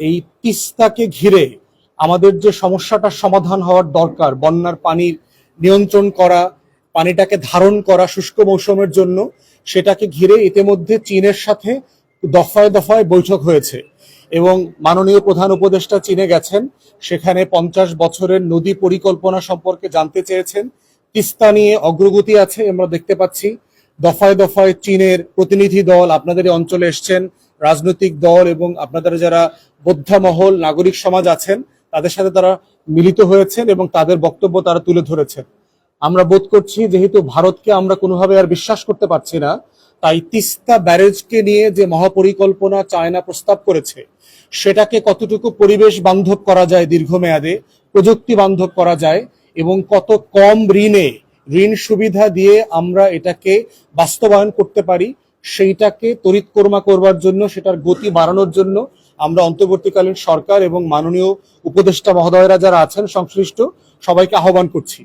এই তিস্তাকে ঘিরে আমাদের যে সমস্যাটার সমাধান হওয়ার দরকার, বন্যার পানির নিয়ন্ত্রণ করা, পানিটাকে ধারণ করা শুষ্ক মৌসুমের জন্য, সেটাকে ঘিরে ইতিমধ্যে চীনের সাথে দফায় দফায় বৈঠক হয়েছে এবং মাননীয় প্রধান উপদেষ্টা চীনে গেছেন। সেখানে 50 বছরের নদী পরিকল্পনা সম্পর্কে জানতে চেয়েছেন। তিস্তা নিয়ে অগ্রগতি আছে আমরা দেখতে পাচ্ছি। দফায় দফায় চীনের প্রতিনিধি দল আপনাদের এই অঞ্চলে এসছেন, রাজনৈতিক দল এবং আপনাদের যারা বোদ্ধা মহল, নাগরিক সমাজ আছেন, তাদের সাথে তারা মিলিত হয়েছেন এবং তাদের বক্তব্য তারা তুলে ধরেছেন। আমরা বোধ করছি যেহেতু ভারতকে আমরা কোনোভাবে আর বিশ্বাস করতে পারছি না, তাই তিস্তা ব্যারেজকে নিয়ে যে মহাপরিকল্পনা চায়না প্রস্তাব করেছে, সেটাকে কতটুকু পরিবেশ বান্ধব করা যায়, দীর্ঘমেয়াদে প্রযুক্তি বান্ধব করা যায় এবং কত কম ঋণ সুবিধা দিয়ে আমরা এটাকে বাস্তবায়ন করতে পারি, সেইটাকে তড়িৎকর্মা করবার জন্য, সেটার গতি বাড়ানোর জন্য আমরা অন্তর্বর্তীকালীন সরকার এবং মাননীয় উপদেষ্টা মহোদয়রা যারা আছেন সংশ্লিষ্ট সবাইকে আহ্বান করছি।